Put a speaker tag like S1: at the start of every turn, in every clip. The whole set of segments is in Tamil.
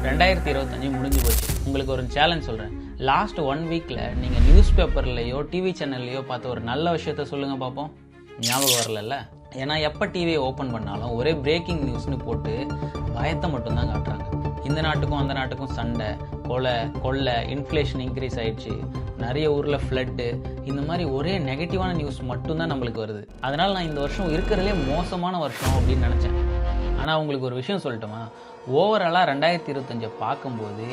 S1: 2025 முடிஞ்சு போச்சு. உங்களுக்கு ஒரு சேலஞ்ச் சொல்கிறேன். லாஸ்ட் 1 வீக்கில் நீங்கள் நியூஸ் பேப்பர்லையோ டிவி சேனல்லையோ பார்த்த ஒரு நல்ல விஷயத்த சொல்லுங்கள் பார்ப்போம். ஞாபகம் வரல. ஏன்னா எப்போ டிவியை ஓப்பன் பண்ணாலும் ஒரே பிரேக்கிங் நியூஸ்னு போட்டு பயத்தை மட்டும்தான் காட்டுறாங்க. இந்த நாட்டுக்கும் அந்த நாட்டுக்கும் சண்டை, கொள்ளை, இன்ஃப்ளேஷன் இன்க்ரீஸ் ஆயிடுச்சு, நிறைய ஊரில் ஃப்ளட்டு, இந்த மாதிரி ஒரே நெகட்டிவான நியூஸ் மட்டும்தான் நம்மளுக்கு வருது. அதனால் நான் இந்த வருஷம் இருக்கிறதுலே மோசமான வருஷம் அப்படின்னு நினச்சேன். ஆனால் உங்களுக்கு ஒரு விஷயம் சொல்லட்டுமா, ஓவராலாக 2025 பார்க்கும்போது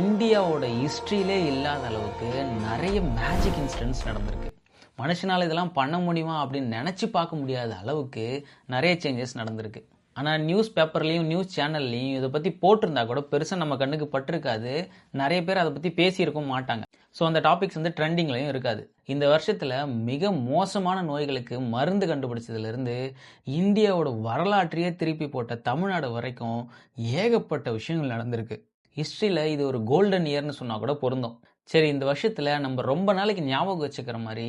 S1: இந்தியாவோட ஹிஸ்ட்ரியிலே இல்லாத அளவுக்கு நிறைய மேஜிக் இன்சிடென்ட்ஸ் நடந்திருக்கு. மனுஷனால் இதெல்லாம் பண்ண முடியுமா அப்படின்னு நினச்சி பார்க்க முடியாத அளவுக்கு நிறைய சேஞ்சஸ் நடந்திருக்கு. ஆனால் நியூஸ் பேப்பர்லேயும் நியூஸ் சேனல்லையும் இதை பற்றி போட்டிருந்தா கூட பெருசாக நம்ம கண்ணுக்கு பட்டிருக்காது. நிறைய பேர் அதை பற்றி பேசியிருக்கவும் மாட்டாங்க. ஸோ அந்த டாபிக்ஸ் வந்து ட்ரெண்டிங்லையும் இருக்காது. இந்த வருஷத்தில் மிக மோசமான நோய்களுக்கு மருந்து கண்டுபிடிச்சதுலேருந்து இந்தியாவோட வரலாற்றையே திருப்பி போட்ட தமிழ்நாடு வரைக்கும் ஏகப்பட்ட விஷயங்கள் நடந்திருக்கு. ஹிஸ்ட்ரியில் இது ஒரு கோல்டன் இயர்னு சொன்னால் கூட பொருந்தும். சரி, இந்த வருஷத்தில் நம்ம ரொம்ப நாளைக்கு ஞாபகம் வச்சுக்கிற மாதிரி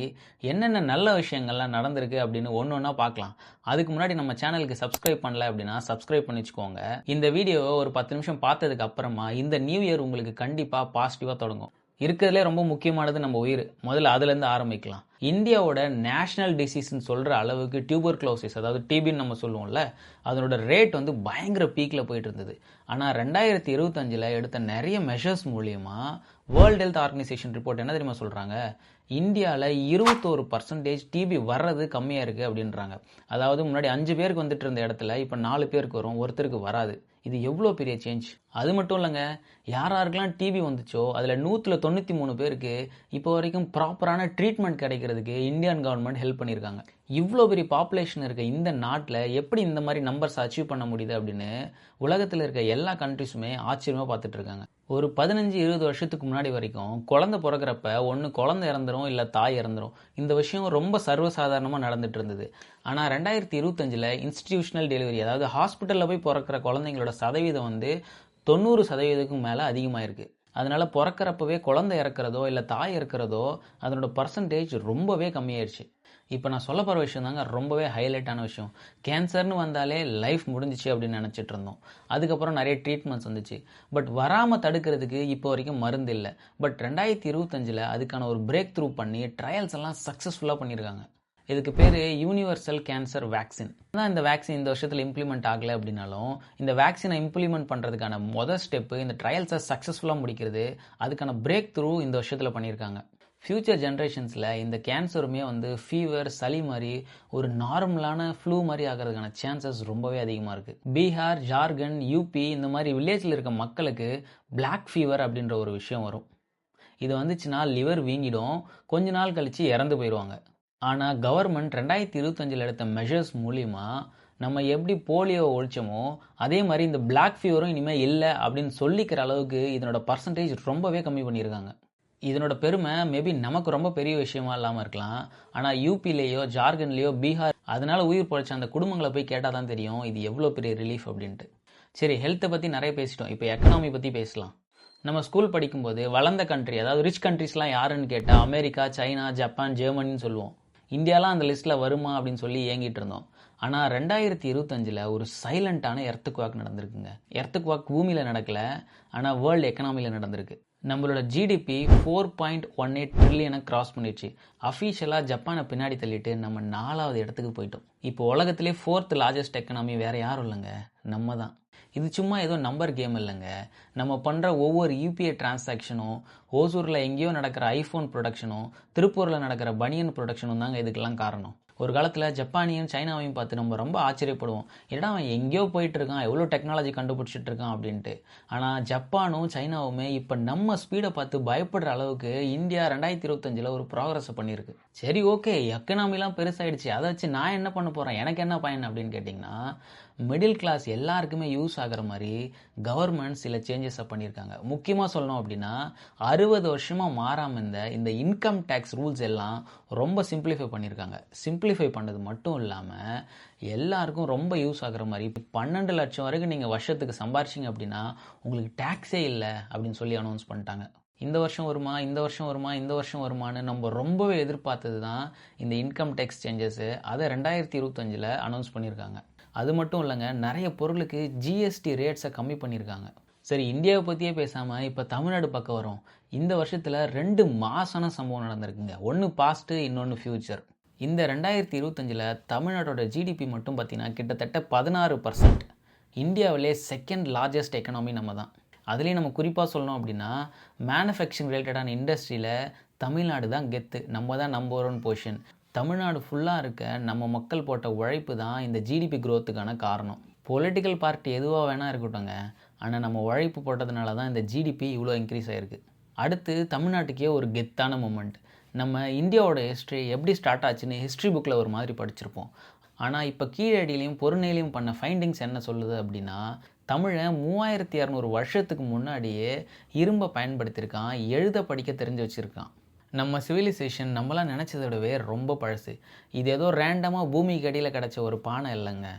S1: என்னென்ன நல்ல விஷயங்கள்லாம் நடந்திருக்கு அப்படின்னு ஒன்று ஒன்றா பார்க்கலாம். அதுக்கு முன்னாடி நம்ம சேனலுக்கு சப்ஸ்கிரைப் பண்ணல அப்படின்னா சப்ஸ்கிரைப் பண்ணி வச்சுக்கோங்க. இந்த வீடியோவை ஒரு 10 நிமிஷம் பார்த்ததுக்கு அப்புறமா இந்த நியூ இயர் உங்களுக்கு கண்டிப்பாக பாசிட்டிவாக தொடங்கும். இருக்கிறதுலே ரொம்ப முக்கியமானது நம்ம உயிர். முதல்ல அதுலேருந்து ஆரம்பிக்கலாம். இந்தியாவோட நேஷனல் டிசீஸ்ன்னு சொல்கிற அளவுக்கு டியூபர்குலோசிஸ், அதாவது டிபின்னு நம்ம சொல்லுவோம்ல, அதனோட ரேட் வந்து பயங்கர பீக்கில் போயிட்டு இருந்தது. ஆனால் 2025 எடுத்த நிறைய மெஷர்ஸ் மூலியமாக வேர்ல்டு ஹெல்த் ஆர்கனைசேஷன் ரிப்போர்ட் என்ன தெரியுமா சொல்கிறாங்க, இந்தியாவில் 21% டிபி வர்றது கம்மியாக இருக்குது அப்படின்றாங்க. அதாவது முன்னாடி 5 பேருக்கு வந்துட்டு இருந்த இடத்துல இப்போ 4 பேருக்கு வரும், ஒருத்தருக்கு வராது. இது எவ்வளோ பெரிய சேஞ்ச். அது மட்டும் இல்லைங்க, யாருக்கெல்லாம் டிபி வந்துச்சோ அதில் 193 பேருக்கு இப்போ வரைக்கும் ப்ராப்பரான ட்ரீட்மெண்ட் கிடைக்கிறதுக்கு இந்தியன் கவர்மெண்ட் ஹெல்ப் பண்ணியிருக்காங்க. இவ்வளோ பெரிய பாப்புலேஷன் இருக்க இந்த நாட்டில் எப்படி இந்த மாதிரி நம்பர்ஸ் அச்சீவ் பண்ண முடியுது அப்படின்னு உலகத்தில் இருக்க எல்லா கண்ட்ரிஸுமே ஆச்சரியமாக பார்த்துட்டு இருக்காங்க. ஒரு 15-20 வருஷத்துக்கு முன்னாடி வரைக்கும் குழந்தை பிறக்கிறப்ப ஒன்று குழந்தை இறந்துரும், இல்லை தாய் இறந்துரும். இந்த விஷயம் ரொம்ப சர்வசாதாரணமாக நடந்துட்டு இருந்தது. ஆனால் 2025 இன்ஸ்டிடியூஷனல் டெலிவரி, அதாவது ஹாஸ்பிட்டலில் போய் பிறக்கிற குழந்தைங்களோட சதவீதம் வந்து 90% மேலே அதிகமாயிருக்கு. அதனால பிறக்கிறப்பவே குழந்தை இறக்கிறதோ இல்லை தாய் இறக்கிறதோ அதனோட பர்சன்டேஜ் ரொம்பவே கம்மியாயிடுச்சு. இப்போ நான் சொல்ல போகிற விஷயம் தாங்க ரொம்பவே ஹைலைட்டான விஷயம். கேன்சர்னு வந்தாலே லைஃப் முடிஞ்சிச்சு அப்படின்னு நினச்சிட்டு இருந்தோம். அதுக்கப்புறம் நிறைய ட்ரீட்மெண்ட்ஸ் வந்துச்சு. பட் வராமல் தடுக்கிறதுக்கு இப்போ வரைக்கும் மருந்து இல்லை. பட் 2025 அதுக்கான ஒரு பிரேக் த்ரூ பண்ணி ட்ரையல்ஸ் எல்லாம் சக்ஸஸ்ஃபுல்லாக பண்ணியிருக்காங்க. இதுக்கு பேர் யூனிவர்சல் கேன்சர் வேக்சின். ஆனால் இந்த வேக்சின் இந்த வருஷத்தில் இம்ப்ளிமெண்ட் ஆகலை அப்படின்னாலும் இந்த வேக்சினை இம்ப்ளிமெண்ட் பண்ணுறதுக்கான மொதல் ஸ்டெப்பு இந்த ட்ரையல்ஸை சக்ஸஸ்ஃபுல்லாக முடிக்கிறது. அதுக்கான பிரேக் த்ரூ இந்த வருஷத்தில் பண்ணியிருக்காங்க. ஃப்யூச்சர் ஜென்ரேஷன்ஸில் இந்த கேன்சருமே வந்து ஃபீவர், சளி மாதிரி ஒரு நார்மலான ஃப்ளூ மாதிரி ஆகிறதுக்கான சான்சஸ் ரொம்பவே அதிகமாக இருக்குது. பீகார், ஜார்க்கண்ட், யூபி இந்த மாதிரி வில்லேஜில் இருக்க மக்களுக்கு பிளாக் ஃபீவர் அப்படின்ற ஒரு விஷயம் வரும். இது வந்துச்சுன்னா லிவர் வீங்கிடும், கொஞ்ச நாள் கழித்து இறந்து போயிடுவாங்க. ஆனால் கவர்மெண்ட் 2025 எடுத்த மெஷர்ஸ் மூலிமா நம்ம எப்படி போலியோ ஒழிச்சோமோ அதே மாதிரி இந்த பிளாக் ஃபீவரும் இனிமேல் இல்லை அப்படின்னு சொல்லிக்கிற அளவுக்கு இதனோட பர்சன்டேஜ் ரொம்பவே கம்மி பண்ணியிருக்காங்க. இதனோட பெருமை மேபி நமக்கு ரொம்ப பெரிய விஷயமா இல்லாமல் இருக்கலாம். ஆனால் யூபிலேயோ ஜார்க்கண்ட்லேயோ பீகார் அதனால் உயிர் பொழைச்ச அந்த குடும்பங்களை போய் கேட்டால் தான் தெரியும் இது எவ்வளோ பெரிய ரிலீஃப் அப்படின்ட்டு. சரி, ஹெல்த்தை பற்றி நிறைய பேசிட்டோம். இப்போ எக்கனாமி பற்றி பேசலாம். நம்ம ஸ்கூல் படிக்கும்போது வளர்ந்த கண்ட்ரி, அதாவது ரிச் கண்ட்ரிஸ்லாம் யாருன்னு கேட்டால் அமெரிக்கா, சைனா, ஜப்பான், ஜெர்மனின்னு சொல்லுவோம். இந்தியாலாம் அந்த லிஸ்ட்டில் வருமா அப்படின்னு சொல்லி ஏங்கிட்டு இருந்தோம். ஆனால் 2025 ஒரு சைலண்டான எர்த்துக்வாக் நடந்திருக்குங்க. எர்த்துக்வாக் பூமியில் நடக்கலை, ஆனால் வேர்ல்டு எக்கனாமியில் நடந்திருக்கு. நம்மளோட ஜிடிபி 4.18 ட்ரில்லியனை கிராஸ் பண்ணிடுச்சு. அஃபீஷியலாக ஜப்பானை பின்னாடி தள்ளிட்டு நம்ம 4வது இடத்துக்கு போயிட்டோம். இப்போ உலகத்திலே 4th லார்ஜஸ்ட் எக்கனாமி வேறு யாரும் இல்லைங்க, நம்ம தான். இது சும்மா ஏதோ நம்பர் கேம் இல்லைங்க. நம்ம பண்ணுற ஒவ்வொரு யூபிஐ டிரான்சாக்ஷனும், ஓசூரில் எங்கேயோ நடக்கிற ஐஃபோன் ப்ரொடக்ஷனும், திருப்பூரில் நடக்கிற பனியன் ப்ரொடக்ஷனும் தாங்க இதுக்கெல்லாம் காரணம். ஒரு காலத்தில் ஜப்பானையும் சைனாவையும் பார்த்து நம்ம ரொம்ப ஆச்சரியப்படுவோம். என்னடா அவன் எங்கேயோ போயிட்டு இருக்கான், எவ்வளோ டெக்னாலஜி கண்டுபிடிச்சிட்டு இருக்கான் அப்படின்ட்டு. ஆனால் ஜப்பானும் சைனாவுமே இப்போ நம்ம ஸ்பீடை பார்த்து பயப்படுற அளவுக்கு இந்தியா 2025 ஒரு ப்ராக்ரஸை பண்ணியிருக்கு. சரி, ஓகே, எக்கனாமிலாம் பெருசாகிடுச்சு, அதை வச்சு நான் என்ன பண்ண போகிறேன், எனக்கு என்ன பயன் அப்படின்னு கேட்டிங்கன்னா, மிடில் கிளாஸ் எல்லாருக்குமே யூஸ் ஆகிற மாதிரி கவர்மெண்ட் சில சேஞ்சஸை பண்ணியிருக்காங்க. முக்கியமாக சொல்லணும் அப்படின்னா 60 வருஷமாக மாறாமல் இந்த இன்கம் டேக்ஸ் ரூல்ஸ் எல்லாம் ரொம்ப சிம்பிளிஃபை பண்ணியிருக்காங்க. சிம்பிளிஃபை பண்ணது மட்டும் இல்லாமல் எல்லாருக்கும் ரொம்ப யூஸ் ஆகிற மாதிரி 12 லட்சம் வரைக்கும் நீங்கள் வருஷத்துக்கு சம்பாரிச்சிங்க அப்படின்னா உங்களுக்கு டேக்ஸே இல்லை அப்படின்னு சொல்லி அனௌன்ஸ் பண்ணிட்டாங்க. இந்த வருஷம் வருமா, இந்த வருஷம் வருமா, இந்த வருஷம் வருமானு நம்ம ரொம்பவே எதிர்பார்த்தது தான் இந்த இன்கம் டேக்ஸ் சேஞ்சஸு. அதை 2025 அனௌன்ஸ் பண்ணியிருக்காங்க. அது மட்டும் இல்லைங்க, நிறைய பொருளுக்கு ஜிஎஸ்டி ரேட்ஸை கம்மி பண்ணியிருக்காங்க. சரி, இந்தியாவை பற்றியே பேசாமல் இப்போ தமிழ்நாடு பக்கம் வரும். இந்த வருஷத்தில் 2 மாசான சம்பவம் நடந்திருக்குங்க. ஒன்று பாஸ்ட்டு, இன்னொன்று ஃப்யூச்சர். இந்த 2025 தமிழ்நாட்டோட ஜிடிபி மட்டும் பார்த்தீங்கன்னா கிட்டத்தட்ட 16%. இந்தியாவிலே செகண்ட் லார்ஜஸ்ட் எக்கனாமி நம்ம தான். அதுலேயும் நம்ம குறிப்பாக சொல்லணும் அப்படின்னா மேனுஃபேக்சரிங் ரிலேட்டடான இண்டஸ்ட்ரியில் தமிழ்நாடு தான் கெத்து. நம்ம தான் நம்பர் 1 பொசிஷன். தமிழ்நாடு ஃபுல்லாக இருக்க நம்ம மக்கள் போட்ட உழைப்பு தான் இந்த ஜிடிபி க்ரோத்துக்கான காரணம். பொலிட்டிக்கல் பார்ட்டி எதுவாக வேணால் இருக்கட்டும்ங்க, ஆனால் நம்ம உழைப்பு போட்டதுனால தான் இந்த ஜிடிபி இவ்வளோ இன்க்ரீஸ் ஆகிருக்கு. அடுத்து தமிழ்நாட்டுக்கே ஒரு கெத்தான மூமெண்ட். நம்ம இந்தியாவோட ஹிஸ்ட்ரி எப்படி ஸ்டார்ட் ஆச்சுன்னு ஹிஸ்ட்ரி புக்கில் ஒரு மாதிரி படிச்சிருப்போம். ஆனால் இப்போ கீழடியிலையும் பொருநெயிலையும் பண்ண ஃபைண்டிங்ஸ் என்ன சொல்லுது அப்படின்னா, தமிழன் 3200 வருஷத்துக்கு முன்னாடியே இரும்பை பயன்படுத்தியிருக்கான், எழுத படிக்க தெரிஞ்சு வச்சுருக்கான். நம்ம சிவிலைசேஷன் நம்மளாம் நினச்சதை விடவே ரொம்ப பழசு. இது ஏதோ ரேண்டமாக பூமிக்கு அடியில் கிடச்ச ஒரு பானை இல்லைங்க,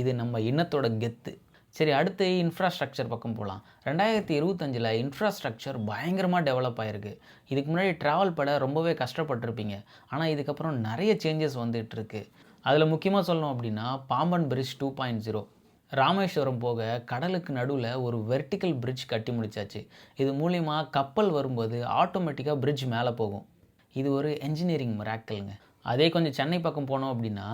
S1: இது நம்ம இனத்தோட கெத்து. சரி, அடுத்து இன்ஃப்ராஸ்ட்ரக்சர் பக்கம் போகலாம். 2025 இன்ஃப்ராஸ்ட்ரக்சர் பயங்கரமாக டெவலப் ஆகிருக்கு. இதுக்கு முன்னாடி ட்ராவல் பட ரொம்பவே கஷ்டப்பட்டிருப்பீங்க. ஆனால் இதுக்கப்புறம் நிறைய சேஞ்சஸ் வந்துகிட்ருக்கு. அதில் முக்கியமாக சொல்லணும் அப்படின்னா பாம்பன் பிரிட்ஜ் 2.0. ராமேஸ்வரம் போக கடலுக்கு நடுவில் ஒரு வெர்டிக்கல் பிரிட்ஜ் கட்டி முடிச்சாச்சு. இது மூலிமா கப்பல் வரும்போது ஆட்டோமேட்டிக்காக பிரிட்ஜ் மேலே போகும். இது ஒரு என்ஜினியரிங் மிராக்கிள்ங்க. அதே கொஞ்சம் சென்னை பக்கம் போனோம் அப்படின்னா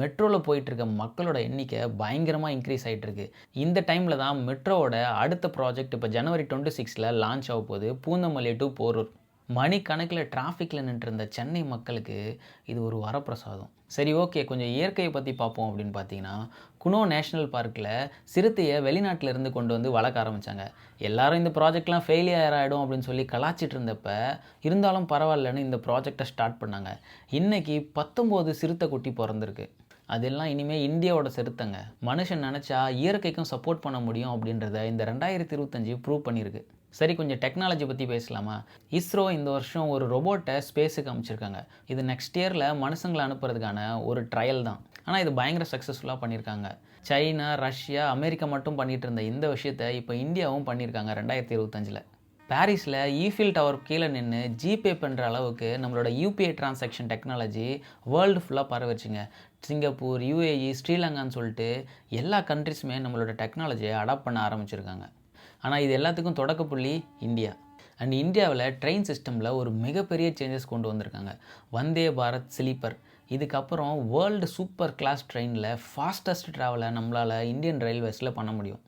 S1: மெட்ரோவில் போயிட்டுருக்க மக்களோட எண்ணிக்கை பயங்கரமாக இன்க்ரீஸ் ஆகிட்டுருக்கு. இந்த டைமில் தான் மெட்ரோவோட அடுத்த ப்ராஜெக்ட் இப்போ ஜனவரி 26 லான்ச் ஆக போகுது, பூந்தமல்லி டு போரூர். மணிக்கணக்கில் டிராஃபிக்கில் நின்றுருந்த சென்னை மக்களுக்கு இது ஒரு வரப்பிரசாதம். சரி, ஓகே, கொஞ்சம் இயற்கையை பற்றி பார்ப்போம் அப்படின்னு பார்த்தீங்கன்னா குனோ நேஷ்னல் பார்க்கில் சிறுத்தையை வெளிநாட்டிலேருந்து கொண்டு வந்து வளர்க்க ஆரம்பித்தாங்க. எல்லாரும் இந்த ப்ராஜெக்ட்லாம் ஃபெயிலியர் ஆகிடும் அப்படின்னு சொல்லி கலாச்சிட்டு இருந்தப்ப இருந்தாலும் பரவாயில்லன்னு இந்த ப்ராஜெக்டை ஸ்டார்ட் பண்ணாங்க. இன்றைக்கி 19 சிறுத்தை குட்டி பிறந்திருக்கு. அதெல்லாம் இனிமேல் இந்தியாவோட சிறுத்தைங்க. மனுஷன் நினச்சா இயற்கைக்கும் சப்போர்ட் பண்ண முடியும் அப்படின்றத இந்த 2025 ப்ரூவ் பண்ணியிருக்கு. சரி, கொஞ்சம் டெக்னாலஜி பற்றி பேசலாமா? இஸ்ரோ இந்த வருஷம் ஒரு ரோபோட்டை ஸ்பேஸுக்கு அமைச்சிருக்காங்க. இது நெக்ஸ்ட் இயரில் மனுஷங்களை அனுப்புறதுக்கான ஒரு ட்ரையல் தான். ஆனால் இது பயங்கர சக்ஸஸ்ஃபுல்லாக பண்ணியிருக்காங்க. சைனா, ரஷ்யா, அமெரிக்கா மட்டும் பண்ணிகிட்டு இருந்த இந்த விஷயத்தை இப்போ இந்தியாவும் பண்ணியிருக்காங்க 2025. பாரிஸில் ஈஃபில் டவர் கீழே நின்று ஜிபே பண்ணுற அளவுக்கு நம்மளோட யூபிஐ டிரான்சாக்ஷன் டெக்னாலஜி வேர்ல்டு ஃபுல்லாக பரவச்சுங்க. சிங்கப்பூர், யுஏஇ, ஸ்ரீலங்கான்னு சொல்லிட்டு எல்லா கண்ட்ரிஸுமே நம்மளோட டெக்னாலஜியை அடாப்ட் பண்ண ஆரம்பிச்சிருக்காங்க. ஆனால் இது எல்லாத்துக்கும் தொடக்க புள்ளி இந்தியா. அண்ட் இந்தியாவில் ட்ரெயின் சிஸ்டமில் ஒரு மிகப்பெரிய சேஞ்சஸ் கொண்டு வந்திருக்காங்க. வந்தே பாரத் ஸ்லீப்பர். இதுக்கப்புறம் வேர்ல்டு சூப்பர் கிளாஸ் ட்ரெயினில் ஃபாஸ்டஸ்ட் ட்ராவலை நம்மளால் இந்தியன் ரயில்வேஸில் பண்ண முடியும்.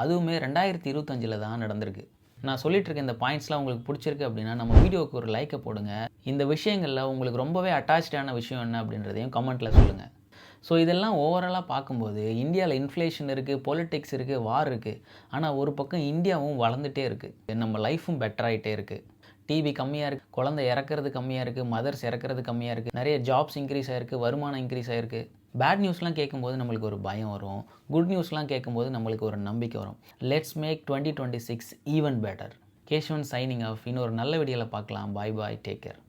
S1: அதுவுமே 2025 தான் நடந்திருக்கு. நான் சொல்லிட்டு இருக்க இந்த பாயிண்ட்ஸ்லாம் உங்களுக்கு பிடிச்சிருக்கு அப்படின்னா நம்ம வீடியோவுக்கு ஒரு லைக்கை போடுங்க. இந்த விஷயங்களில் உங்களுக்கு ரொம்பவே அட்டாச்சான விஷயம் என்ன அப்படின்றதையும் கமெண்ட்டில் சொல்லுங்கள். ஸோ இதெல்லாம் ஓவராலாக பார்க்கும்போது இந்தியாவில் இன்ஃப்ளேஷன் இருக்குது, பொலிட்டிக்ஸ் இருக்குது, வார் இருக்குது. ஆனால் ஒரு பக்கம் இந்தியாவும் வளர்ந்துட்டே இருக்குது, நம்ம லைஃப்பும் பெட்டராகிட்டே இருக்குது. டிவி கம்மியாக இருக்குது, குழந்தை இறக்கிறது கம்மியாக இருக்குது, மதர்ஸ் இறக்கிறது கம்மியாக இருக்குது, நிறைய ஜாப்ஸ் இன்க்ரீஸ் ஆகிருக்கு, வருமானம் இன்க்ரீஸ் ஆகிருக்கு. பேட் நியூஸ்லாம் கேட்கும்போது நம்மளுக்கு ஒரு பயம் வரும், குட் நியூஸ்லாம் கேட்கும்போது நம்மளுக்கு ஒரு நம்பிக்கை வரும். Let's make 2026 even better. Keshavan signing off. இன்னொரு நல்ல வீடியோவில் பார்க்கலாம். Bye bye, take care.